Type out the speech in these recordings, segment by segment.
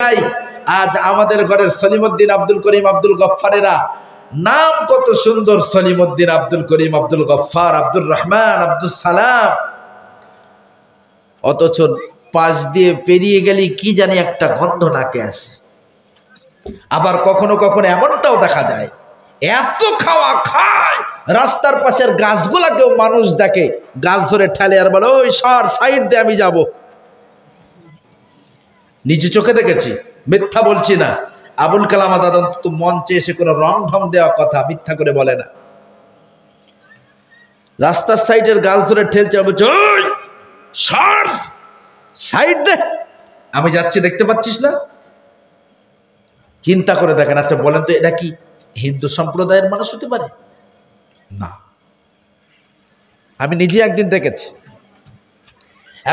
নাই। আজ আমাদের ঘরের সলিমউদ্দিন, আব্দুল করিম, আব্দুল গফফারেরা নাম কত সুন্দর, সলিমউদ্দিন, আব্দুল করিম, আব্দুল গফফার, আব্দুর রহমান, আব্দুল সালাম, অথচ পাশ দিয়ে পেরিয়ে গেলে কি জানি একটা গন্ধ নাকে আসে। আবার কখনো কখনো এমনটাও দেখা যায়, এত খাওয়া খায় রাস্তার পাশের গাছগুলাকেও মানুষ দেখে, গাছ ধরে ঠেলে আর বলে ওই সর, সাইড দিয়ে আমি যাব। নিজে চোখে দেখেছি, মিথ্যা বলছি না। আবুল কালাম আজাদ অন্তত মঞ্চে এসে কোনো রং ঢং দেওয়া কথা মিথ্যা করে বলে না। রাস্তার সাইডের গাছ ধরে ঠেলছে, বলছে ওই সর, সাইড দে, আমি যাচ্ছি, দেখতে পাচ্ছিস না? চিন্তা করে দেখেন। আচ্ছা বলেন তো, এটা কি হিন্দু সম্প্রদায়ের মানুষ হতে পারে? না। আমি নিজে একদিন দেখেছি,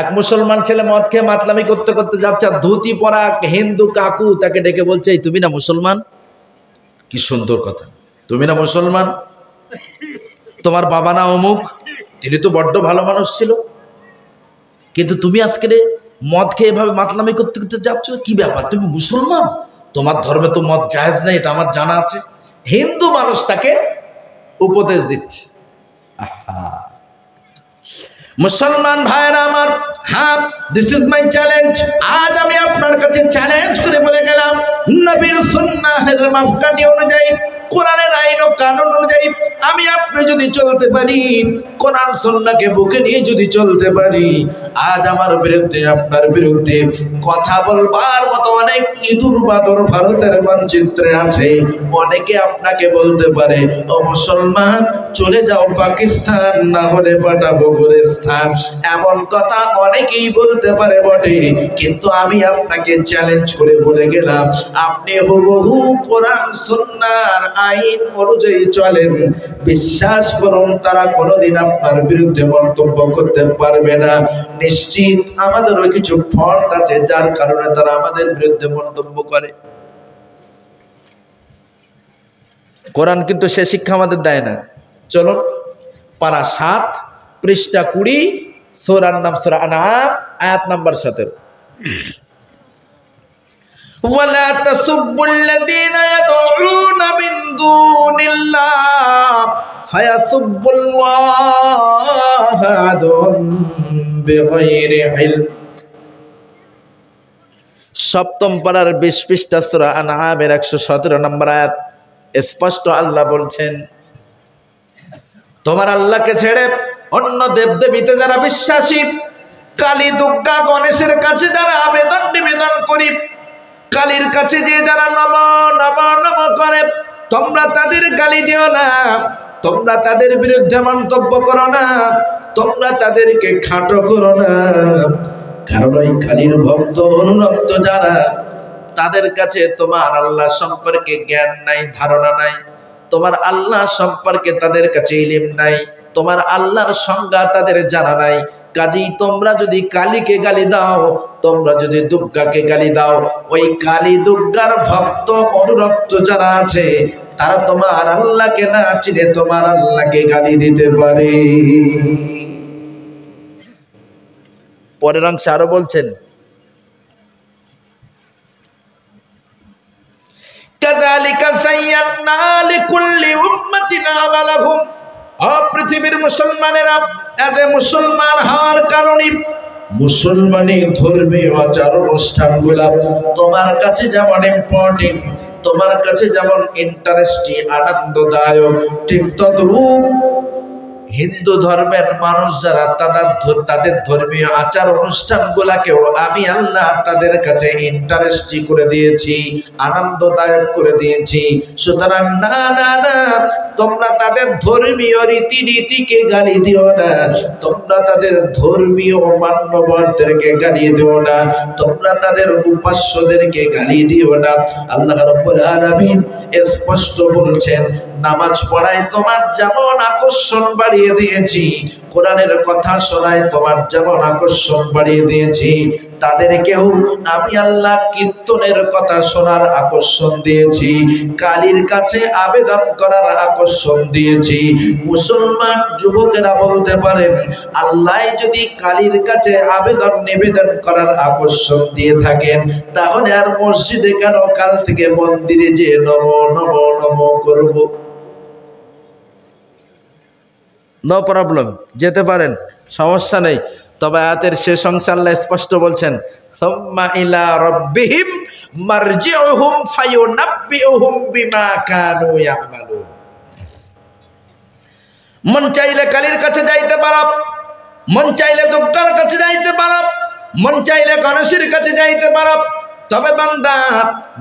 এক মুসলমান ছেলে মদ খেয়ে মাতলামি করতে করতে যাচ্ছে, ধুতি পরা হিন্দু কাকু তাকে ডেকে বলছে, এই তুমি না মুসলমান? কি সুন্দর কথা, তুমি না মুসলমান? তোমার বাবা না অমুক, তিনি তো বড্ড ভালো মানুষ ছিল, কিন্তু তুমি আজকে মদ খেয়ে এভাবে মাতলামি করতে করতে যাচ্ছ, কি ব্যাপার, তুমি মুসলমান? তোমার ধর্মে তো মদ জায়েজ নাই, এটা আমার জানা আছে। হিন্দু মানুষ তাকে উপদেশ দিচ্ছে। মুসলমান ভাইরা আমার, হ্যাঁ, দিস ইজ মাই চ্যালেঞ্জ। আজ আমি আপনার কাছে চ্যালেঞ্জ করে বলে গেলাম, নবীর সুন্নাহের মাপকাঠি অনুযায়ী, কোরআনের আইন ও কানুন অনুযায়ী আমি আপনি যদি চলতে পারি, কোরআন সুন্নাহকে বুকে নিয়ে যদি চলতে পারি, আজ আমার বিরুদ্ধে, আপনার বিরুদ্ধে কথা বলবার মতো অনেক ইঁদুর বাদর ভারতের মানচিত্রে আছে। অনেকে আপনাকে বলতে পারে, ও মুসলমান চলে যাও পাকিস্তান, না হলে পাঠাবো গুলিস্তান। এমন কথা অনেকেই বলতে পারে বটে, কিন্তু আমি আপনাকে চ্যালেঞ্জ করে বলে গেলাম, আপনি হুবহু কোরআন সুন্নাহর আইন অনুযায়ী চলেন, বিশ্বাস করুন তারা কোনোদিন আপনার বিরুদ্ধে মন্তব্য করতে পারবে না। নিশ্চিত আমাদেরও কিছু ফল্ট আছে যার কারণে তারা আমাদের বিরুদ্ধে মন্তব্য করে। কোরআন কিন্তু সে শিক্ষা আমাদের দেয় না। চলুন, পারা 7 পৃষ্ঠা 20, সূরার নাম সূরা আনআম, আয়াত নাম্বার 17। ওয়ালা তাসুব্বুল্লাযীনা ইয়াদউনা মিন দুনিল্লাহ ফায়াসুব্বুল্লাহা আদওয়ান বিগাইরি ইলম। 7ম পারার 20 পৃষ্ঠা সূরা আনআমের 117 নম্বর আয়াত স্পষ্ট আল্লাহ বলছেন, তোমার আল্লাহকে ছেড়ে অন্য দেবদেবীতে যারা বিশ্বাসী, কালী, দুর্গা, গণেশের কাছে যারা আবেদন নিবেদন করি, কালীর কাছে যে যারা নম নম নম করে, তোমরা তাদের গালি দিও না, তোমরা তাদের বিরুদ্ধে মন্তব্য করো না, তোমরা তাদেরকে খাটো করো না। কারণ ওই কালীর ভক্ত অনুরক্ত যারা, তাদের কাছে তোমার আল্লাহ সম্পর্কে জ্ঞান নাই, ধারণা নাই, তোমার আল্লাহ সম্পর্কে তাদের কাছে ইলম নাই, তোমার আল্লাহর সংজ্ঞা তাদের জানা নাই। কাজেই তোমরা যদি কালীকে গালি দাও, তোমরা যদি দুর্গাকে গালি দাও, ওই কালী দুর্গার ভক্ত অনুরক্ত যারা আছে, তারা তোমার আল্লাহকে না চিনে তোমার আল্লাহকে গালি দিতে পারে। পরের অংশে আরো বলছেন, কাযালিকা যায়্যানা লিকুল্লি উম্মাতিন আমালাহুম। পৃথিবীর মুসলমানেরা, এদের মুসলমান হওয়ার কারণে মুসলমানি ধর্মীয় আচার অনুষ্ঠানগুলা তোমার কাছে যেমন ইম্পর্টেন্ট, তোমার কাছে যেমন ইন্টারেস্টিং, আনন্দদায়ক, ঠিক তদ্রূপ হিন্দু ধর্মের মানুষ যারা, তাদের ধর্মীয় আচার অনুষ্ঠানগুলাকেও আমি আল্লাহ তাদের কাছে ইন্টারেস্টিং করে দিয়েছি, আনন্দদায়ক করে দিয়েছি। সুতরাং না না না, তোমরা তাদের ধর্মীয় রীতিনীতিকে গালি দিও না, তোমরা তাদের ধর্মীয় মান্যবরদেরকে গালি দিও না, তোমরা তাদের উপাস্যদেরকে গালি দিও না। আল্লাহ রাব্বুল আলামিন স্পষ্ট বলছেন, নামাজ পড়ায় তোমার যেমন আকর্ষণ বাড়িয়ে দিয়েছি, কোরআনের কথা শোনায় তোমার যেমন আকর্ষণ বাড়িয়ে দিয়েছি, তাদেরকেও আমি আল্লাহ কীর্তনের কথা শোনার আকর্ষণ দিয়েছি, কালীর কাছে আবেদন করার আকর্ষণ দিয়েছি। মুসলমান যুবকেরা বলতে পারেন, আল্লাহ যদি কালীর কাছে আবেদন নিবেদন করার আকর্ষণ দিয়ে থাকেন, তাহলে আর মসজিদে কেন কাল থেকে মন্দিরে যে নম নম নম করব? নো প্রবলেম, যেতে পারেন, সমস্যা নেই। তবে আয়াতের শেষ অংশে আল্লাহ স্পষ্ট বলছেন, সুম্মা ইলা রাব্বিহিম মারজিউহুম ফায়ুনাব্বিউহুম বিমা কানু ইয়ামালুন। মন চাইলে কালীর কাছে যাইতে পারো, মন চাইলে দুর্গার কাছে যাইতে পারো, মন চাইলে গণেশের কাছে যাইতে পারো, তবে বান্দা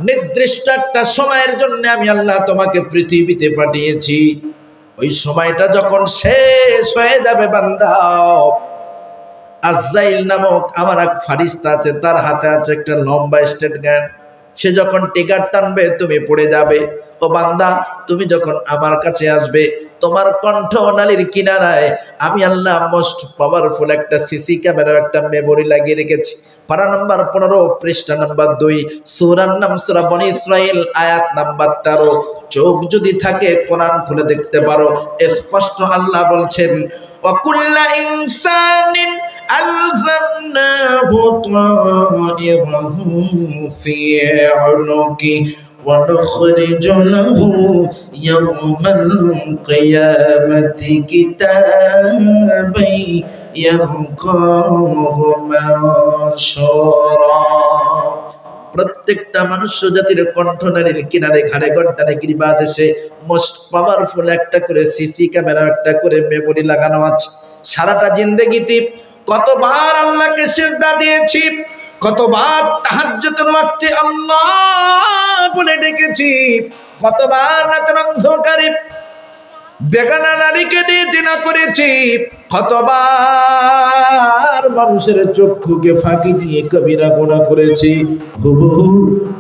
নির্দিষ্ট একটা সময়ের জন্য আমি আল্লাহ তোমাকে পৃথিবীতে পাঠিয়েছি। ওই সময়টা যখন শেষ হয়ে যাবে বান্দা, আজরাইল নামক আমার এক ফারিস্তা আছে, তার হাতে আছে একটা লম্বা স্টেট গান। সে যখন টিকার টানবে তুমি পড়ে যাবে। ও বান্দা, তুমি যখন আমার কাছে আসবে, তোমার কণ্ঠনালীর কিনারায় আমি আল্লাহ মোস্ট পাওয়ারফুল একটা সিসি ক্যামেরা, একটা মেমোরি লাগিয়ে রেখেছি। পারা নাম্বার 15, পৃষ্ঠা নাম্বার 2, সূরার নাম সূরা বনী ইসরাইল, আয়াত নাম্বার 13। চোখ যদি থাকে কোরআন খুলে দেখতে পারো, স্পষ্ট আল্লাহ বলছেন, ওয়াকুল্লা ইনসানিন আলজামনাহু তায়রাহু ফি উনুকি ونخرج له يوم القيامة كتابا يلقاه منشورا। প্রত্যেকটা মনুষ্য জাতির কণ্ঠনালীর কিনারে, ঘাড়ে গর্দানে, গ্রীবা দেশে মোস্ট পাওয়ারফুল একটা করে সিসি ক্যামেরা, একটা করে মেমোরি লাগানো আছে। সারাটা জিন্দেগিতে কতবার আল্লাহকে সিজদা দিয়েছি, কতবার তাহাজ্জুদের ওয়াক্তে আল্লাহ বলে ডেকেছি, কতবার রাতের অন্ধকারে বেগানা নারীকে নিয়ে জিনা করেছি, কতবার মানুষের চক্ষুকে ফাঁকি দিয়ে কবিরা গুনাহ করেছি। হুবহু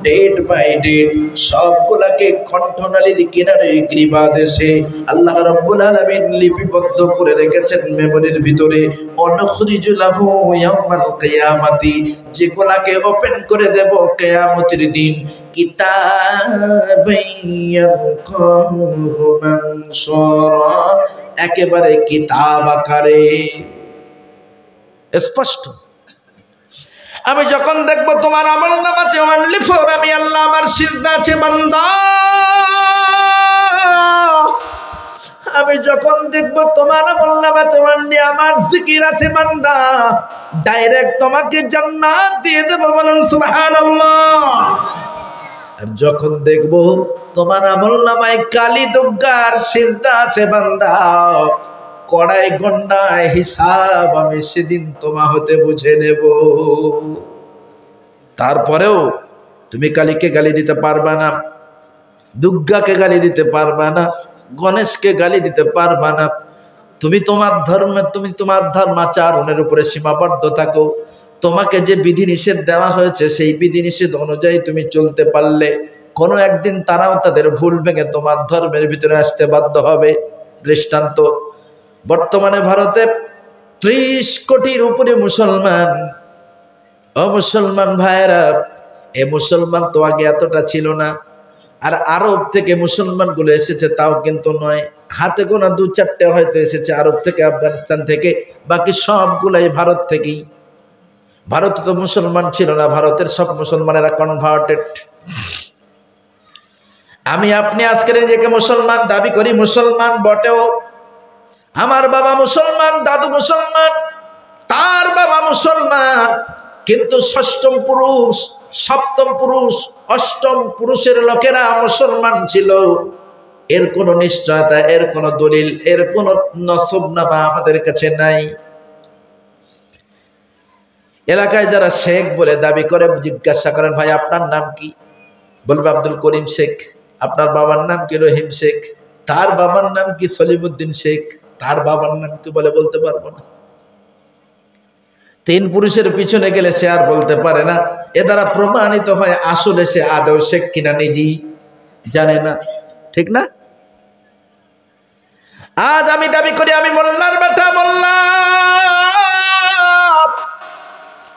ডেট বাই ডেট সবগুলাকে কণ্ঠনালীর কিনারে, গ্রীবা দেশে আল্লাহ রাব্বুল আলামিন লিপিবদ্ধ করে রেখেছেন মেমোরির ভিতরে। অনুখরিজু লাহু ইয়াউমাল কিয়ামাতি, যেগুলাকে ওপেন করে দেব কিয়ামতের দিন, কিতাবান ইয়ালকাহু মানশুরা, একেবারে কিতাব আকারে স্পষ্ট। আমি যখন দেখব তোমার আমলনামাতে অনলি ফর আমি আল্লাহ আমার সিজদা আছে বান্দা, আমি যখন দেখব তোমার আমলনামাতে অনলি আমার জিকির আছে বান্দা, ডাইরেক্ট তোমাকে জান্নাত দিয়ে দেব, বলেন সুবহানাল্লাহ। আর যখন দেখব তোমার আমলনামায় কালী দুর্গার সিজদা আছে বান্দা, কড়াই গন্ডায় হিসাব আমি সেদিন তোমা হতে বুঝে নেব। তারপরেও তুমি কালীকে গালি দিতে পারবা না, দুর্গাকে গালি দিতে পারবা না, গণেশকে গালি দিতে পারবা না। তুমি তোমার ধর্মে, তুমি তোমার ধর্মাচরণের উপরে সীমাবদ্ধ থাকো। তোমাকে যে বিধিনিষেধ দেওয়া হয়েছে সেই বিধিনিষেধ অনুযায়ী তুমি চলতে পারলে কোনো একদিন তারাও তাদের ভুল ভেঙে তোমার ধর্মের ভিতরে আসতে বাধ্য হবে। দৃষ্টান্ত, বর্তমানে ভারতে 30 কোটির উপরে মুসলমান। ও মুসলমান ভাইয়েরা, এ মুসলমান তো আগে এতটা ছিল না। আর আরব থেকে মুসলমানগুলো এসেছে তাও কিন্তু নয়, হাতে গোনা 2-4টে হয়তো এসেছে আরব থেকে, আফগানিস্তান থেকে, বাকি সবগুলাই ভারত থেকেই। ভারতে তো মুসলমান ছিল না, ভারতের সব মুসলমানেরা কনভার্টেড। আমি আপনি আজকের নিজেকে মুসলমান দাবি করি, মুসলমান বটেও। আমার বাবা মুসলমান, দাদু মুসলমান, তার বাবা মুসলমান, কিন্তু ষষ্ঠম পুরুষ, সপ্তম পুরুষ, অষ্টম পুরুষের লোকেরা মুসলমান ছিল। এর কোনো নিশ্চয়তা, এর কোনো দলিল, এর কোনো নসবনামা আমাদের কাছে নাই। এলাকায় যারা শেখ বলে দাবি করে জিজ্ঞাসা করেন, ভাই আপনার নাম কি? বলবে আব্দুল করিম শেখ। আপনার বাবার নাম কি? রহিম শেখ। তার বাবার নাম কি? সলিমউদ্দিন শেখ। তার বাবার নাম কি বলে বলতে পারবো না। 3 পুরুষের পিছনে গেলে সে আর বলতে পারে না। এ দ্বারা প্রমাণিত হয় আসলে সে আদৌ শেখ কিনা নিজেই জানে না, ঠিক না? আজ আমি দাবি করি আমি মোল্লার বেটা, মোল্লা।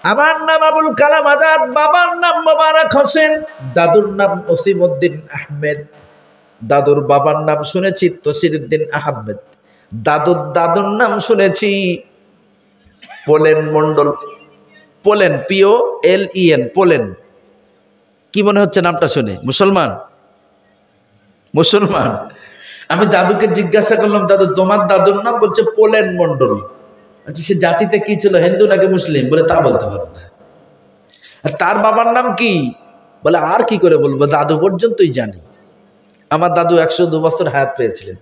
আমার নাম আবুল কালাম আজাদ, বাবার নাম মোবারক হোসেন, দাদুর নাম ওসিমউদ্দিন আহমেদ, দাদুর বাবার নাম শুনেছি তসিরউদ্দিন আহমেদ, দাদুর নাম শুনেছি pollen Mondal. Pollen, POLEN, pollen. কি মনে হচ্ছে নামটা শুনে? মুসলমান? মুসলমান। আমি দাদুকে জিজ্ঞাসা করলাম, দাদু তোমার দাদুর নাম? বলছে পোলেন মন্ডল। আচ্ছা, সে জাতিতে কি ছিল, হিন্দু নাকি মুসলিম? বলে তা বলতে পারবো না। আর তার বাবার নাম কি? বলে আর কি করে বলবো, দাদু পর্যন্তই জানি। আমার দাদু 102 বছর হায়াত পেয়েছিলেন।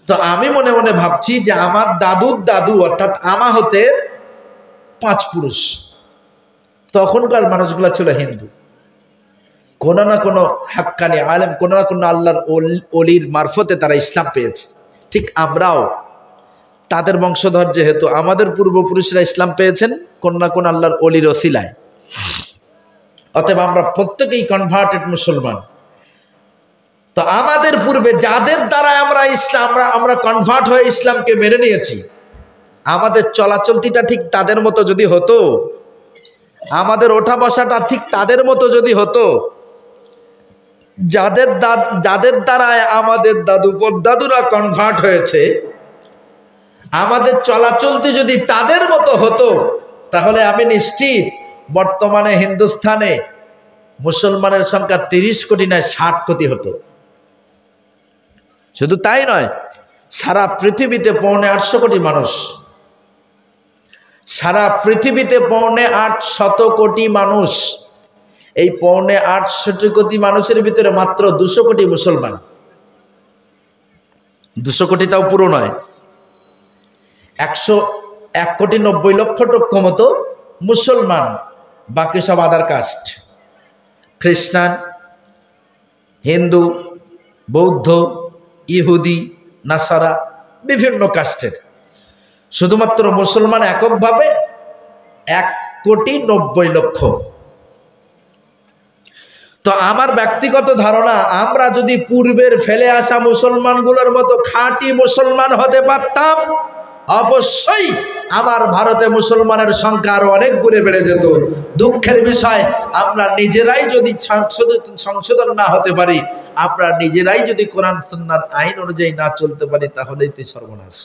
তো আমি মনে মনে ভাবছি যে আমার দাদুর দাদু অর্থাৎ আমা হতে 5 পুরুষ। তখনকার মানুষগুলো ছিল হিন্দু, কোনো না কোনো হাক্কানি আলেম, কোনো না কোনো আল্লাহর অলির মারফতে তারা ইসলাম পেয়েছে। ঠিক আমরাও তাদের বংশধর, যেহেতু আমাদের পূর্বপুরুষরা ইসলাম পেয়েছেন কোনো না কোনো আল্লাহর অলির ওসিলায়। অতএব আমরা প্রত্যেকেই কনভার্টেড মুসলমান। তো আমাদের পূর্বে যাদের দ্বারা আমরা কনভার্ট হয়ে ইসলামকে মেনে নিয়েছি, আমাদের চলাচলতিটা ঠিক তাদের মতো যদি হতো, আমাদের ওঠা বসাটা ঠিক তাদের মতো যদি হতো, যাদের দ্বারায় আমাদের দাদু পরদাদুরা কনভার্ট হয়েছে, আমাদের চলাচলতি যদি তাদের মতো হতো, তাহলে আমি নিশ্চিত বর্তমানে হিন্দুস্থানে মুসলমানের সংখ্যা 30 কোটি নয় 60 কোটি হতো। শুধু তাই নয়, সারা পৃথিবীতে 850 কোটি মানুষ, সারা পৃথিবীতে 850 কোটি মানুষ। এই 850 কোটি মানুষের ভিতরে মাত্র 200 কোটি মুসলমান। 200 কোটিটাও পুরো নয়, 1,90,00,000 মতো মুসলমান, বাকি সব আদার কাস্ট, খ্রিস্টান, হিন্দু, বৌদ্ধ, ইহুদি, নাসারা, বিভিন্ন কাস্টের। শুধুমাত্র মুসলমান এককভাবে 1,90,00,000। তো আমার ব্যক্তিগত ধারণা, আমরা যদি পূর্বের ফেলে আসা মুসলমানগুলোর মতো খাঁটি মুসলমান হতে পারতাম, অবশ্যই আমার ভারতে মুসলমানের সংখ্যা আরো অনেক গুণে বেড়ে যেত। দুঃখের বিষয়, আমরা নিজেরাই যদি সংশোধন না হতে পারি, আমরা নিজেরাই যদি কোরআন সুন্নাহর আইন অনুযায়ী না চলতে পারি, তাহলেই তো সর্বনাশ।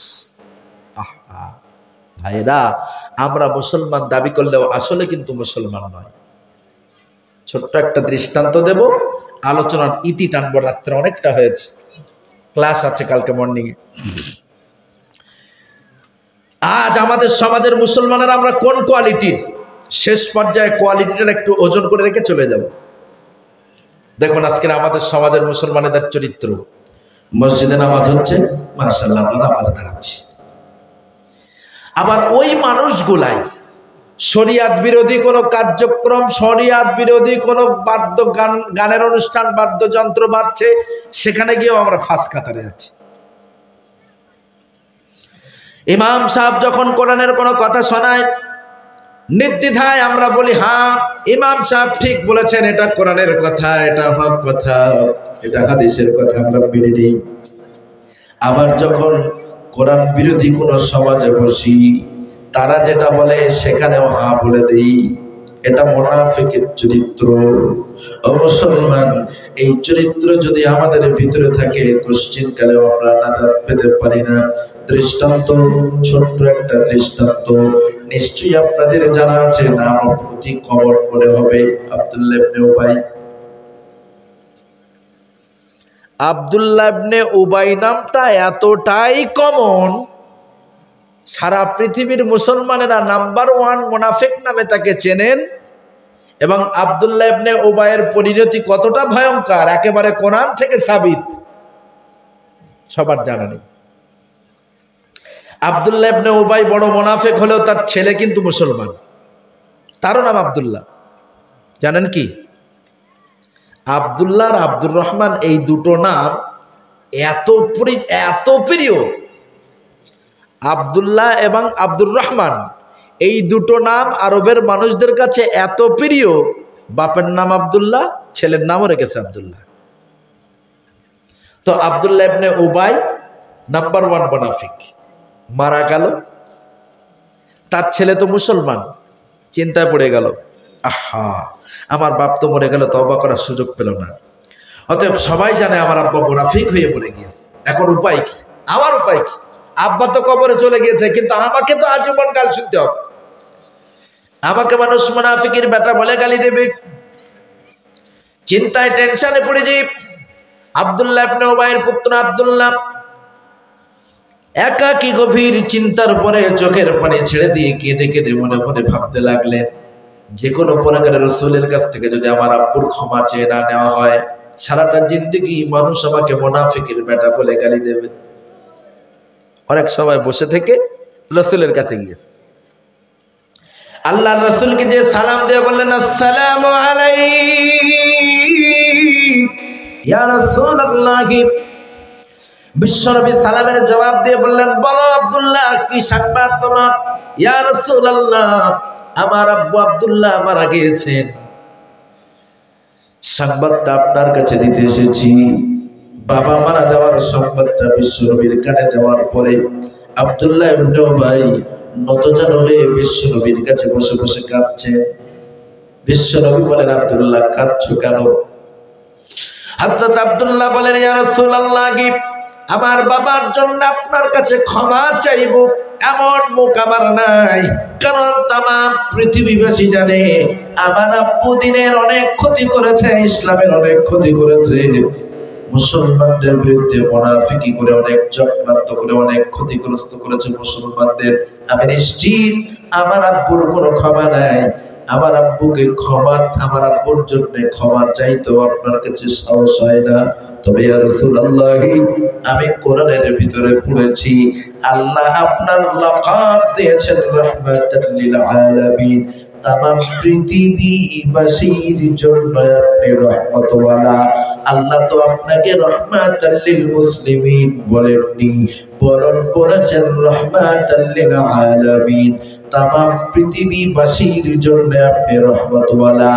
ভাইরা, আমরা মুসলমান দাবি করলেও আসলে কিন্তু মুসলমান নয়। ছোট্ট একটা দৃষ্টান্ত দেব, আলোচনার ইতি টানবো, রাত্রে অনেকটা হয়েছে, ক্লাস আছে কালকে মর্নিং এ। আজ আমাদের সমাজের মুসলমানেরা আমরা কোন কোয়ালিটির, শেষ পর্যায়ে কোয়ালিটিটা একটু ওজন করে রেখে চলে যাব। দেখুন আজকের আমাদের সমাজের মুসলমানেদের চরিত্র। মসজিদে নামাজ হচ্ছে, মাশাআল্লাহ আমরা নামাজে দাঁড়াচ্ছি। আবার ওই মানুষগুলাই শরিয়াত বিরোধী কোনো কার্যক্রম, শরিয়াত বিরোধী কোনো গানের অনুষ্ঠান, বাদ্যযন্ত্র বাজছে, সেখানে গিয়েও আমরা ফার্স্ট কাতারে আছি। ইমাম সাহেব যখন কোরআনের কোনো কথা শোনায়, নির্দ্বিধায় আমরা বলি হ্যাঁ ইমাম সাহেব ঠিক বলেছেন, এটা কোরআনের কথা, এটা হক কথা, এটা হাদিসের কথা, আমরা মেনে নিই। আবার যখন কোরআন বিরোধী কোনো সমাজে বসি, তারা যেটা বলে সেখানেও হ্যাঁ বলে দেই। এটা মুনাফিকের চরিত্র। ও মুসলমান, এই চরিত্র যদি আমাদের ভিতরে থাকে, কোশ্চিন কালেও আমরা নাজাত পেতে পারি না। দৃষ্টান্ত, ছোট্ট একটা দৃষ্টান্ত নিশ্চয়ই আপনাদের জানা আছে, নাম প্রতি কবর মনে হবে আব্দুল্লাহ ইবনে উবাই। আব্দুল্লাহ ইবনে উবাই নামটা এতটাই কমন, সারা পৃথিবীর মুসলমানেরা নাম্বার 1 মুনাফিক নামে তাকে চেনেন। এবং আব্দুল্লাহ ইবনে উবাইয়ের পরিণতি কতটা ভয়ঙ্কর, একেবারে কোরআন থেকে সাবিত, সবার জানা নেই। আব্দুল্লাহ ইবনে উবাই বড় মুনাফিক হলেও তার ছেলে কিন্তু মুসলমান, তারও নাম আব্দুল্লাহ। জানেন কি, আব্দুল্লাহ আর আব্দুর রহমান, এই দুটো নাম এত প্রিয়। আব্দুল্লাহ এবং আব্দুর রহমান, এই দুটো নাম আরবের মানুষদের কাছে এত প্রিয়, বাপের নাম আব্দুল্লাহ, ছেলের নামও রেখেছে আব্দুল্লাহ। তো আব্দুল্লাহ ইবনে উবাই নাম্বার 1 মুনাফিক, মারা গেল। তার ছেলে তো মুসলমান, চিন্তায় পড়ে গেল, আহা আমার বাপ তো মরে গেল, তওবা করার সুযোগ পেল না। অতএব সবাই জানে আমার আব্বা মুনাফিক হয়ে পড়ে গিয়েছে, এখন উপায় কি? আমার উপায় কি? আব্বা তো কবরে চলে গিয়েছে, কিন্তু আমাকে তো আজীবন গাল শুনতে হবে। আমাকে মানুষ মুনাফিকের বেটা বলে গালি দেবে। চিন্তায় টেনশনে পড়ে যাই। আব্দুল্লাহ ইবনে উবাইয়ের পুত্র আব্দুল্লাহ একাকী গভীর চিন্তার পরে চোখের পানি ছেড়ে দিয়ে কেঁদে কেঁদে মনে মনে ভাবতে লাগলেন, যে কোনো প্রকারের রাসূলের কাছ থেকে যদি আমার আব্বুর ক্ষমা চেয়ে না নেওয়া হয়, সারাটা জিন্দেগি মানুষ আমাকে মুনাফিকের বেটা বলে গালি দেবে। অনেক সময় বসে থেকে রাসূলের কাছে গিয়ে আল্লাহর রাসূলকে যে সালাম দিয়ে বললেন, আসসালামু আলাইকুম ইয়া রাসূলুল্লাহ। বিশ্বনবী সালামের জবাব দিয়ে বললেন, বলো আব্দুল্লাহ, কি সংবাদ তোমার? ইয়া রাসূলুল্লাহ, আমার আব্বু আব্দুল্লাহ মারা গিয়েছেন, সংবাদটা আপনার কাছে দিতে এসেছি। বাবা মারা যাওয়ার সংবাদটা বিশ্বনবীর কানে দেওয়ার পরে আব্দুল্লাহ ইবনে উবাই নতজানু হয়ে বিশ্বনবীর কাছে বসে বসে কাঁদছে। বিশ্বনবী বলেন, আব্দুল্লাহ কাঁদছো কেন? হযরত আব্দুল্লাহ বলেন, ইয়া রাসূলুল্লাহ, আমার বাবার জন্য আপনার কাছে ক্ষমা চাইব এমন মুখ আমার নাই, কারণ তামাম পৃথিবীবাসী জানে আমার আব্বু দিনের অনেক ক্ষতি করেছে, ইসলামের অনেক ক্ষতি করেছে, মুসলমানদের বিরুদ্ধে মুনাফিকি করে অনেক চক্রান্ত করে অনেক ক্ষতিগ্রস্ত করেছে মুসলমানদের। আমি নিশ্চিত আমার আব্বুর কোনো ক্ষমা নাই। আমার আব্বুকে ক্ষমা, আমার আব্বুর জন্য ক্ষমা চাইতেও আপনার কাছে সাহস হয় না। তবে ইয়া রাসূলুল্লাহ, আমি কোরআনের ভিতরে পড়েছি আল্লাহ আপনার লাকাব দিয়েছেন রাহমাতাল লিল আলামিন, তামাম পৃথিবীবাসীর জন্য আপনি রহমতওয়ালা। আল্লাহ তো আপনাকে রাহমাতাল লিল মুসলিমিন বলেননি, বরং বলেছেন রাহমাতাল লিল আলামিন, তামাম পৃথিবীবাসীর জন্য আপনি রহমতওয়ালা।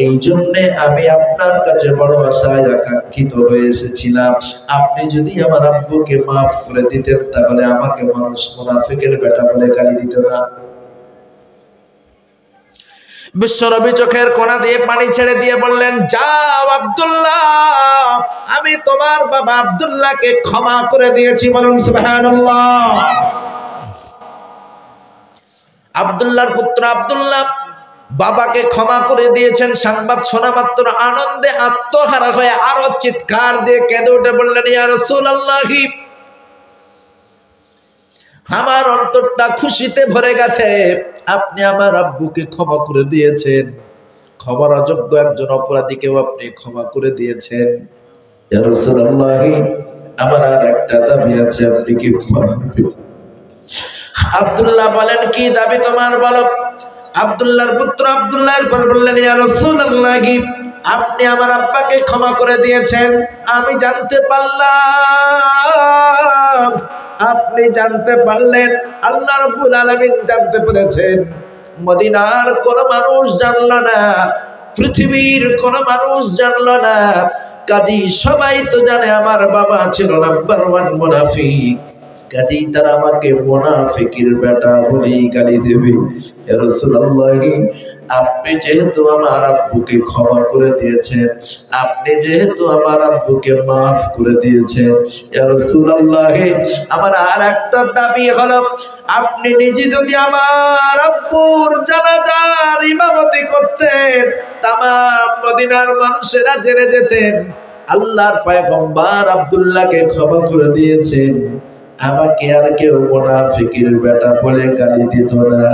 এই জন্য আমি আপনার কাছে বড় আশায় আকাঙ্ক্ষিত হয়ে এসেছিলাম। আপনি যদি আমার আব্বুকে মাফ করে দিতেন, তাহলে আমাকে মানুষ মুনাফিকের বেটা বলে গালি দিত না। বিশ্বনবী চোখের কোনা দিয়ে পানি ছেড়ে দিয়ে বললেন, যাও আব্দুল্লাহ, আমি তোমার বাবা আব্দুল্লাহকে ক্ষমা করে দিয়েছি। বলুন সুবহানাল্লাহ। আব্দুল্লাহর পুত্র আব্দুল্লাহ বাবাকে ক্ষমা করে দিয়েছেন সংবাদ শোনা মাত্র আনন্দে আত্মহারা হয়ে আরো চিৎকার দিয়ে কেঁদে উঠে বললেন, ইয়া রাসূলুল্লাহ, আমার অন্তরটা খুশিতে ভরে গেছে, আপনি আমার আব্বুকে ক্ষমা করে দিয়েছেন, ক্ষমার অযোগ্য একজন অপরাধীকেও আপনি ক্ষমা করে দিয়েছেন। ইয়া রাসূলুল্লাহ, আমার আর একটা দাবি আছে, আপনি কি পারবেন? আব্দুল্লাহ বলেন, কি দাবি তোমার বলো? আব্দুল্লাহর পুত্র আব্দুল্লাহ এরপর বললেন, ইয়া রাসূলুল্লাহ, আপনি আমার আব্বাকে ক্ষমা করে দিয়েছেন, আমি জানতে পারলাম, আপনি জানতে পারলেন, আল্লাহ রাব্বুল আলামিন জানতে পেরেছেন, মদিনার কোন মানুষ জানলো না, পৃথিবীর কোন মানুষ জানলো না, কাজী সবাই তো জানে আমার বাবা ছিল নাম্বার 1 মুনাফিক, কাজেই তারা আমাকে মুনাফিকের বেটা বলেই গালি দেবে। ইয়া রাসূলুল্লাহ, আপনি যেহেতু আমার আব্বুকে ক্ষমা করে দিয়েছেন, আপনি যেহেতু আমার আব্বুকে মাফ করে দিয়েছেন, ইয়া রাসূলুল্লাহ, আমার আর একটা দাবি হলো, আপনি নিজে যদি আমার আব্বুর জানাজার ইমামতি করতেন, তামাম মদিনার মানুষেরা জেনে যেতেন আল্লাহর পয়গম্বর আব্দুল্লাহকে ক্ষমা করে দিয়েছেন, আমাকে আর কেউ মুনাফিকের বেটা বলে গালি দিত না।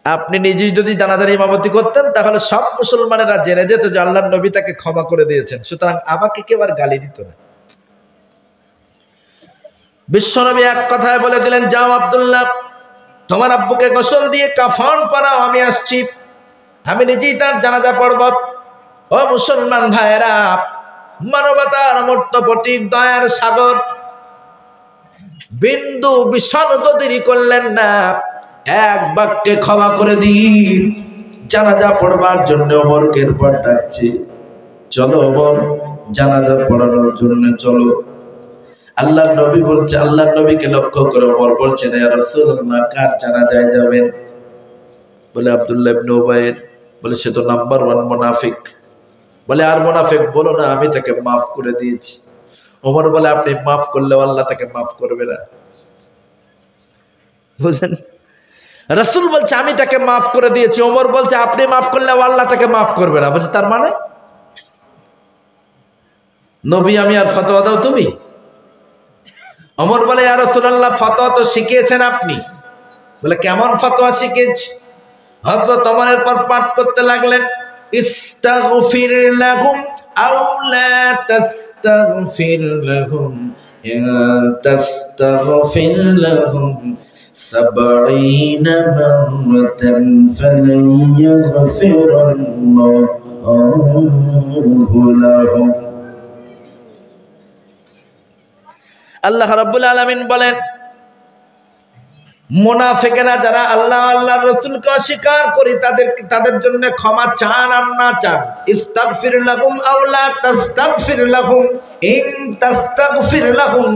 আপনি নিজেই যদি জানাজার ইমামতি করতেন, তাহলে সব মুসলমানেরা জেনে যেত যে আল্লাহর নবী তাকে ক্ষমা করে দিয়েছেন, সুতরাং আমাকে কেউ আর গালি দিত না। বিশ্বনবী এক কথায় বলে দিলেন, যাও আব্দুল্লাহ, তোমার আব্বুকে গোসল দিয়ে কাফন পরাও, আমি আসছি, আমি নিজেই তার জানাজা পড়ব। ও মুসলমান ভাইয়েরা, মানবতার মূর্ত প্রতীক, দয়ার সাগর, বিন্দু বিসর্গ দেরি করলেন না, এক বাক্যে ক্ষমা করে দিন। জানাজা পড়বার জন্য ওমরকে এরপর ডাকছে, চলো ওমর, জানাজা পড়ানোর জন্য চলো। আল্লাহর নবী বলছে, আল্লাহর নবীকে লক্ষ্য করে ওমর বলছেন, ইয়া রাসূলুল্লাহ, কার জানাজায় যাবেন? বলে আব্দুল্লাহ ইবনে উবাইর। বলে সে তো নাম্বার 1 মুনাফিক। বলে আর মুনাফিক বলো না, আমি তাকে মাফ করে দিয়েছি। ওমর বলে আপনি মাফ করলেও আল্লাহ তাকে মাফ করবে না। বুঝলেন? রাসূল বলছে আমি তাকে মাফ করে দিয়েছি, ওমর বলছে আপনি মাফ করলেও আল্লাহ তাকে মাফ করবে না। বলছে তার মানে নবী আমি আর ফতোয়া দাও তুমি? ওমর বলে ইয়া রাসূলুল্লাহ, ফতোয়া তো শিখিয়েছেন আপনি। বলে কেমন ফতোয়া শিখিয়েছি? হযরত ওমরের পর পাঠ করতে লাগলেন, ইস্তাগফির লাহুম আও লা তাস্তাগফির লাহুম ইন তাস্তাগফির লাহুম 70 মাররাতান ফালান ইয়াগফিরাল্লাহু লাহুম। আল্লাহ রাব্বুল আলামিন বলেন, মুনাফিকেরা যারা আল্লাহ আল্লাহর রাসূলকে অস্বীকার করে তাদের জন্য ক্ষমা চান আর না চান, ইস্তাগফির লাহুম আও লা তাস্তাগফির লাহুম ইন তাস্তাগফির লাহুম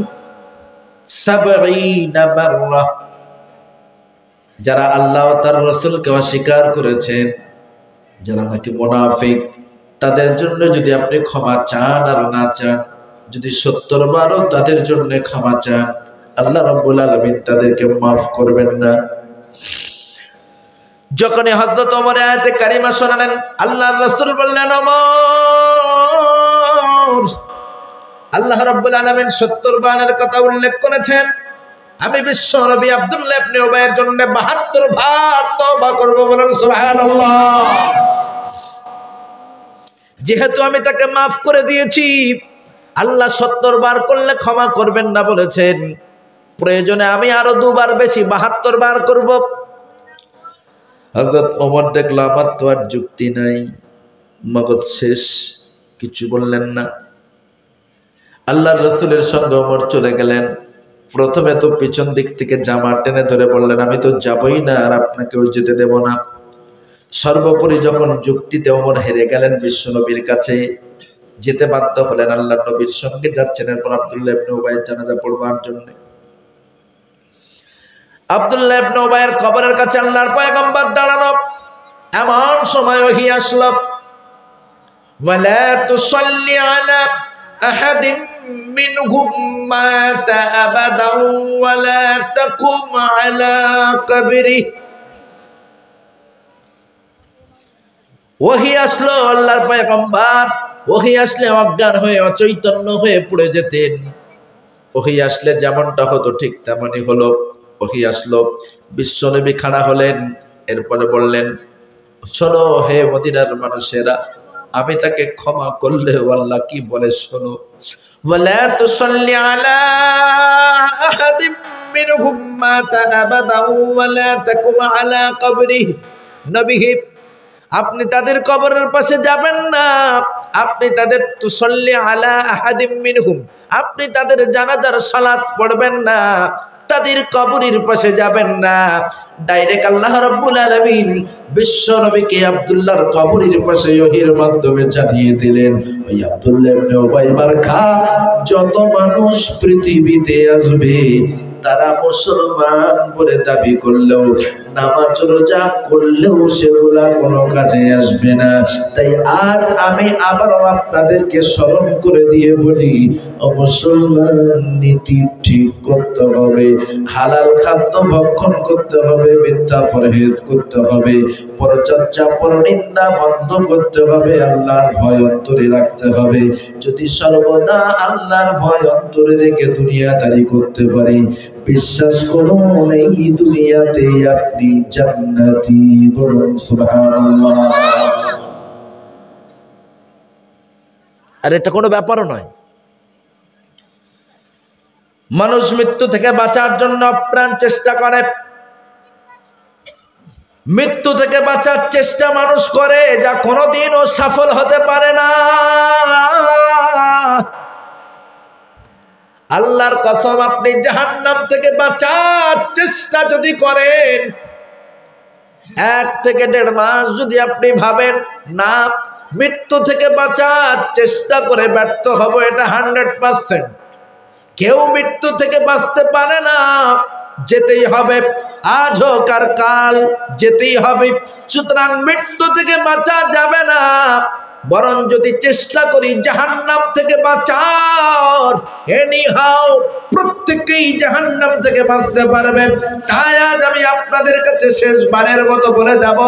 70 মাররা, যারা আল্লাহ ও তার রাসূলকে অস্বীকার করেছেন, যারা নাকি মুনাফিক, তাদের জন্য যদি আপনি ক্ষমা চান আর না চান, যদি 70 বারও তাদের জন্য ক্ষমা চান, আল্লাহ রাব্বুল আলামিন তাদেরকে মাফ করবেন না। যখন হযরত ওমর আয়াতে কারিমা শোনালেন, আল্লাহর রাসূল বললেন, ওমর, আল্লাহ রাব্বুল আলামিন 70 বারের কথা উল্লেখ করেছেন, আমি বিশ্ব নবী আব্দুল্লাহ ইবনে উবাইয়ের জন্য 72 বার তওবা করব। বলেন সুবহানাল্লাহ। যেহেতু আমি তাকে মাফ করে দিয়েছি, আল্লাহ 70 বার করলে ক্ষমা করবেন না বলেছেন, প্রয়োজনে আমি আরো 2 বার বেশি 72 বার করব। হযরত ওমর দেখল আমার তো আর যুক্তি নাই, মগজ শেষ, কিছু বললেন না। আল্লাহর রাসূলের সঙ্গে ওমর চলে গেলেন। প্রথমে তো পিছন দিক থেকে জামা টেনে ধরে বললেন, আমি তো যাবই না আর আপনাকেও যেতে দেব না। সর্বোপরি যখন যুক্তিতে ওমর হেরে গেলেন, বিশ্বনবীর কাছে যেতে বাধ্য হলেন, আল্লাহর নবীর সঙ্গে যাচ্ছেন এরপর আব্দুল্লাহ ইবনে উবাইয়ের জানাজা পড়বার জন্য। আব্দুল্লাহ ইবনে উবাইয়ের কবরের কাছে আল্লাহর পয়গম্বর দাঁড়ানো, এমন সময় ওহী আসলো, ওয়ালা তুসাল্লি আলা আহাদিন মিনহুম মাতা আবাদাও ওয়ালা তাকুম আলা কবরিহি। ওহী আসলো, আল্লাহর পয়গম্বর ওহী আসলে অজ্ঞান হয়ে অচৈতন্য হয়ে পড়ে যেতেন। ওহী আসলে যেমনটা হতো ঠিক তেমনই হলো। ওহী আসলো, বিশ্বনবী খাড়া হলেন, এরপরে বললেন, শোনো হে মদিনার মানুষেরা, আমি তাকে ক্ষমা করলে আল্লাহ কি বলে শোনো, ওয়ালা তুসাল্লি আলা আহাদিন মিনহুম মাতা আবাদাও ওয়ালা তাকুম আলা কবরিহি। নবী, আপনি তাদের কবরের পাশে যাবেন না, আপনি তাদের তুসাল্লি আলা আহাদিম মিনহুম, আপনি তাদের জানাজার সালাত পড়বেন না, তাদের কবরের পাশে যাবেন না। ডাইরেক্ট আল্লাহ রাব্বুল আলামিন বিশ্ব নবীকে আব্দুল্লাহর কবরের পাশে ওহীর মাধ্যমে জানিয়ে দিলেন, ওই আব্দুল্লাহ ইবনে উবাই মার্কা যত মানুষ পৃথিবীতে আসবে, তারা মুসলমান বলে দাবি করলেও, নামাজ রোজা করলেও সেগুলা কোনো কাজে আসবে না। তাই আজ আমি আবারও আপনাদেরকে স্মরণ করে দিয়ে বলি, ও মুসলমান, নীতি ঠিক করতে হবে, হালাল খাদ্য ভক্ষণ করতে হবে, মিথ্যা পরহেজ করতে হবে, পরচর্চা পরনিন্দা বন্ধ করতে হবে, আল্লাহর ভয় অন্তরে রাখতে হবে। যদি সর্বদা আল্লাহর ভয় অন্তরে রেখে দুনিয়াদারি করতে পারি, বিশ্বাস করুন এই দুনিয়াতে আপনি জান্নাতি। বলুন সুবহানাল্লাহ। আর এটা কোনো ব্যাপারও নয়। মানুষ মৃত্যু থেকে বাঁচার জন্য আপ্রাণ চেষ্টা করে, মৃত্যু থেকে বাঁচার চেষ্টা মানুষ করে, যা কোনোদিনও সফল হতে পারে না। আল্লাহর কসম, আপনি জাহান্নাম থেকে বাঁচার চেষ্টা যদি করেন, 1 থেকে 1.5 মাস যদি আপনি ভাবেন না মৃত্যু থেকে বাঁচার চেষ্টা করে ব্যর্থ হব, এটা 100%। কেউ মৃত্যু থেকে বাঁচতে পারে না, যেতেই হবে, আজ হোক আর কাল যেতেই হবে। সুতরাং মৃত্যু থেকে বাঁচা যাবে না, বরং যদি চেষ্টা করি জাহান্নাম থেকে বাঁচার, এনিহাও প্রত্যেকেই জাহান্নাম থেকে বাঁচতে পারবে। তাই আজ আমি আপনাদের কাছে শেষবারের মতো বলে যাব,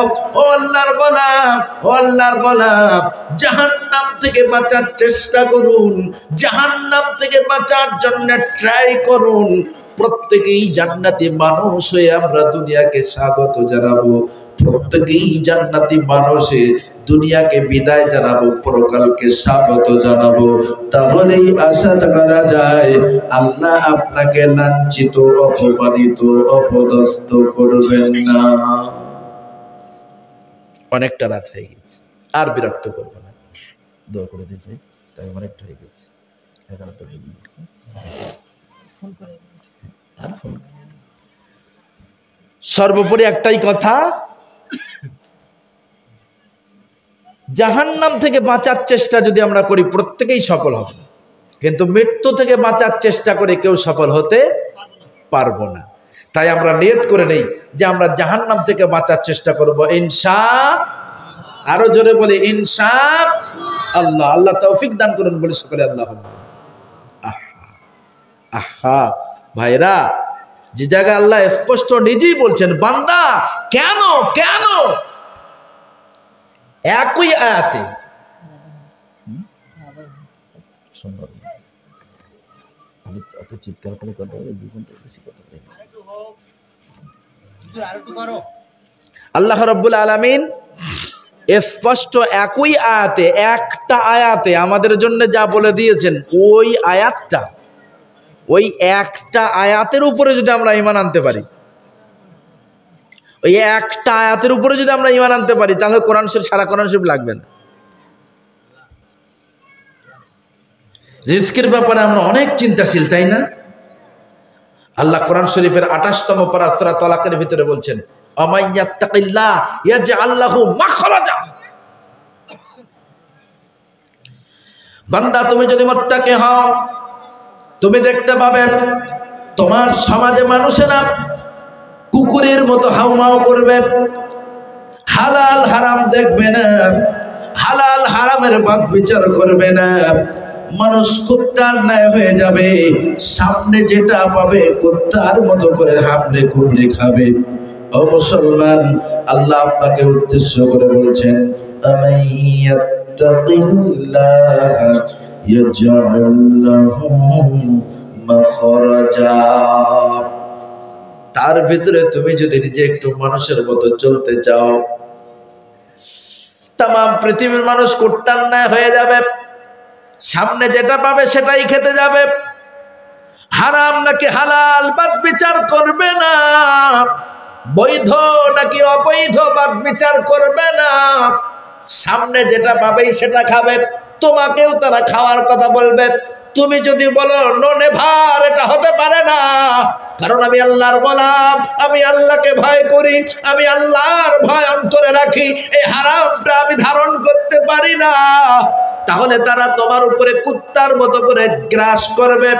ও আল্লাহর গোলাম, ও আল্লাহর গোলাম, জাহান্নাম থেকে বাঁচার চেষ্টা করুন, জাহান্নাম থেকে বাঁচার জন্য ট্রাই করুন। প্রত্যেকেই জান্নাতি মানুষ হয়ে আমরা দুনিয়াকে স্বাগত জানাবো, প্রত্যেকেই জান্নাতি মানুষে দুনিয়াকে বিদায় জানাবো, পরকালকে স্বাগত জানাবো। তাহলেই আশা করা যায় আল্লাহ আপনাকে লাঞ্ছিত, অপমানিত, অপদস্থ করবেন না। অনেকটা রাত হয়ে গেছে, আর বিরক্ত করবো না, দোয়া করে দিতে তাই অনেকটা হয়ে গেছে, 11টা হয়ে গেছে। সর্বোপরি একটাই কথা, জাহান্নাম থেকে বাঁচার চেষ্টা যদি আমরা করি প্রত্যেকেই সফল হব, কিন্তু মৃত্যু থেকে বাঁচার চেষ্টা করে কেউ সফল হতে পারবো না। তাই আমরা নিয়ত করে নেই যে আমরা জাহান্নাম থেকে বাঁচার চেষ্টা করব ইনশাআল্লাহ। আরো জোরে বলি ইনশাআল্লাহ। আল্লাহ তৌফিক দান করুন, বলি সকলে আল্লাহুম্মা। আহা ভাইরা, যে জায়গায় আল্লাহ স্পষ্ট নিজেই বলছেন, বান্দা কেন কেন, একই আয়াতে চিৎকার করে কথা বলে আল্লাহ রাব্বুল আলামিন স্পষ্ট একই আয়াতে, একটা আয়াতে আমাদের জন্য যা বলে দিয়েছেন, ওই আয়াতটা, ওই একটা আয়াতের উপরে যদি আমরা ঈমান আনতে পারি, ওই একটা আয়াতের উপরে যদি আমরা ঈমান আনতে পারি, তাহলে কোরআন শরীফ, সারা কোরআন শরীফ লাগবে না। রিজকের ব্যাপারে আমরা অনেক চিন্তাশীল, তাই না? আল্লাহ কোরআন শরীফের 28তম পারা সূরা তালাকের ভিতরে বলছেন, আমাইয়াত্তাকিল্লাহ ইয়াজআল লাহু মাখরাজা। বান্দা তুমি যদি মুত্তাকি হও, তুমি দেখতে পাবে তোমার সমাজে মানুষেরা কুকুরের মতো হাউমাউ করবে, হালাল হারাম দেখবে না, হালাল হারামের বাদ বিচার করবে না। মানুষ কুত্তার ন্যায় হয়ে যাবে, সামনে যেটা পাবে কুত্তার মতো করে হামলে কুমড়ে খাবে। ও মুসলমান, আল্লাহ আপনাকে উদ্দেশ্য করে বলছেন, আমাইয়াত্তাকিল্লাহ ইয়াজআল লাহু মাখরাজা। তার ভিতরে তুমি যদি নিজে একটু মানুষের মতো চলতে চাও, তাম পৃথিবীর মানুষ কুত্তার ন্যায় হয়ে যাবে, সামনে যেটা পাবে সেটাই খেতে যাবে, হারাম নাকি হালাল বাদ বিচার করবে না, বৈধ নাকি অবৈধ বাদ বিচার করবে না, সামনে যেটা পাবেই সেটা খাবে। তোমাকেও তারা খাওয়ার কথা বলবে, তুমি যদি বলো নো নেভার, এটা হতে পারে না, কারণ আমি আল্লাহর গোলাম, আমি আল্লাহকে ভয় করি, আমি আল্লাহর ভয় অন্তরে রাখি, এই হারামটা আমি ধারণ করতে পারি না, তাহলে তারা তোমার উপরে কুত্তার মতো করে গ্রাস করবে।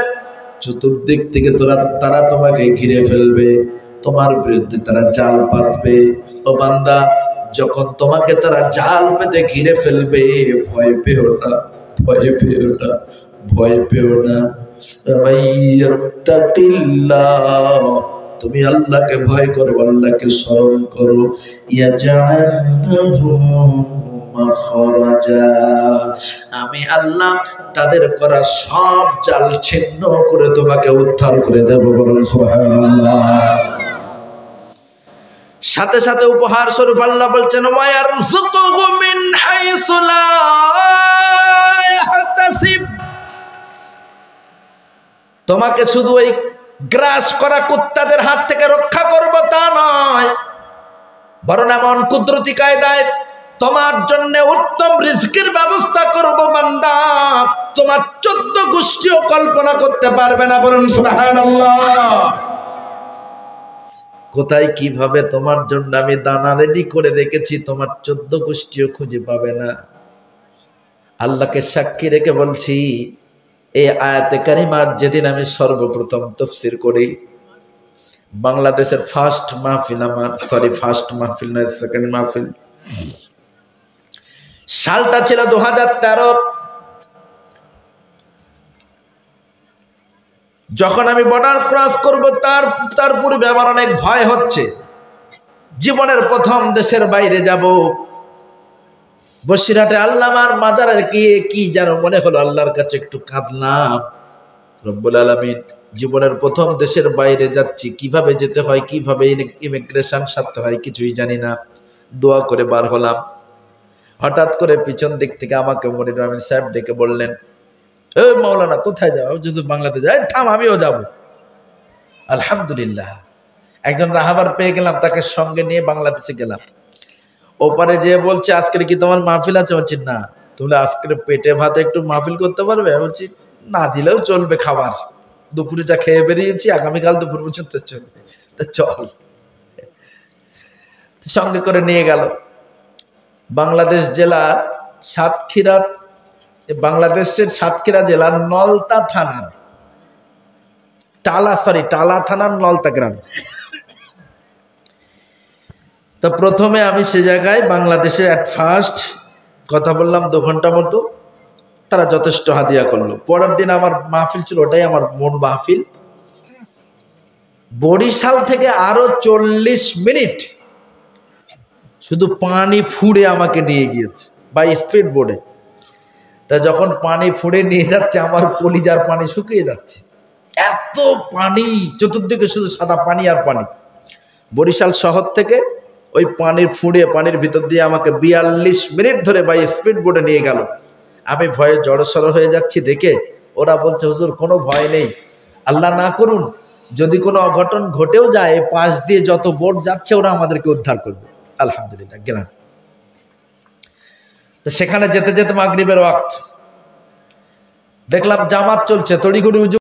চতুর্দিক থেকে তারা তোমাকে ঘিরে ফেলবে, তোমার বিরুদ্ধে তারা জাল পাতবে। ও বান্দা, যখন তোমাকে তারা জাল পেতে ঘিরে ফেলবে, ভয় পেও না, ভয় পেও না, ভয় পেও না। তুমি আল্লাহকে ভয় করো, আল্লাহকে স্মরণ করো, আমি আল্লাহ তাদের করা সব জাল ছিন্ন করে তোমাকে উদ্ধার করে দেব। বলুন সুবহানাল্লাহ। সাথে সাথে উপহার স্বরূপ আল্লাহ বলছেন, ওয়ায়ারযুকুহু মিন হাইসু লা ইয়াহতাসিব। তোমাকে শুধু ওই গ্রাস করা কুত্তাদের হাত থেকে রক্ষা করব তা নয়, বরং এমন কুদরতি কায়দায় তোমার জন্য উত্তম রিজকের ব্যবস্থা করব বান্দা, তোমার 14 গোষ্ঠীও কল্পনা করতে পারবে না। বলুন সুবহানাল্লাহ। কোথায় কিভাবে তোমার জন্য আমি দানা রেডি করে রেখেছি, তোমার 14 গোষ্ঠীও খুঁজে পাবে না। আল্লাহকে সাক্ষী রেখে বলছি, এই আয়াতে কারিমার যেদিন আমি সর্বপ্রথম তাফসীর করি, বাংলাদেশের ফার্স্ট মাহফিল আমার, ফার্স্ট মাহফিল না, সেকেন্ড মাহফিল, সালটা ছিল 2013। যখন আমি বর্ডার ক্রস করব তার পূর্বে আমার অনেক ভয় হচ্ছে। জীবনের প্রথম দেশের বাইরে যাব, বসিরহাটে আল্লামার মাজারের কি যেন মনে হলো, আল্লাহর কাছে একটু কাঁদলাম। রব্বুল আলামিন, জীবনের প্রথম দেশের বাইরে যাচ্ছি, কিভাবে যেতে হয়, কিভাবে ইমিগ্রেশন সারতে হয় কিছুই জানি না। দোয়া করে বার হলাম। হঠাৎ করে পিছন দিক থেকে আমাকে মনির রহমান সাহেব ডেকে বললেন, এ মাওলানা কোথায় যাও? যদি বাংলাদেশ যাই, থাম আমিও যাব। আলহামদুলিল্লাহ, একজন রাহাবার পেয়ে গেলাম, তাকে সঙ্গে নিয়ে বাংলাদেশে গেলাম। ওপারে যেয়ে বলছে, আজকের কি তোমার মাহফিল আছে? বলছি না। তুমি আজকের পেটে ভাতে একটু মাহফিল করতে পারবে? বলছি না দিলেও চলবে, খাবার দুপুরে যা খেয়ে বেরিয়েছি, আগামীকাল দুপুর পর্যন্ত চলবে, তা চল। সঙ্গে করে নিয়ে গেল। বাংলাদেশ জেলার সাতক্ষীরা, বাংলাদেশের সাতক্ষীরা জেলার নলতা থানার টালা থানার নলতা গ্রাম। তো প্রথমে আমি সে জায়গায় বাংলাদেশের অ্যাট ফার্স্ট কথা বললাম 2 ঘন্টা মতো। তারা যথেষ্ট হাদিয়া করলো। পরের দিন আমার মাহফিল ছিল, ওটাই আমার মূল মাহফিল। বরিশাল থেকে আরো 40 মিনিট শুধু পানি ফুঁড়ে আমাকে নিয়ে গিয়েছে বাই স্পিড বোর্ডে। তা যখন পানি ফুঁড়ে নিয়ে যাচ্ছে, আমার কলিজার পানি শুকিয়ে যাচ্ছে, এত পানি, চতুর্দিকে শুধু সাদা পানি আর পানি। বরিশাল শহর থেকে ওই পানির ফুঁড়ে, পানির ভিতর দিয়ে আমাকে 42 মিনিট ধরে বাই স্পিড বোর্ডে নিয়ে গেল। আমি ভয়ে জড়সড় হয়ে যাচ্ছি দেখে ওরা বলছে, হুজুর কোনো ভয় নেই, আল্লাহ না করুন যদি কোনো অঘটন ঘটেও যায়, পাশ দিয়ে যত বোট যাচ্ছে ওরা আমাদেরকে উদ্ধার করবে। আলহামদুলিল্লাহ গেলাম। সেখানে যেতে যেতে মাগরিবের ওয়াক্ত, দেখলাম জামাত চলছে, তড়িঘড়ি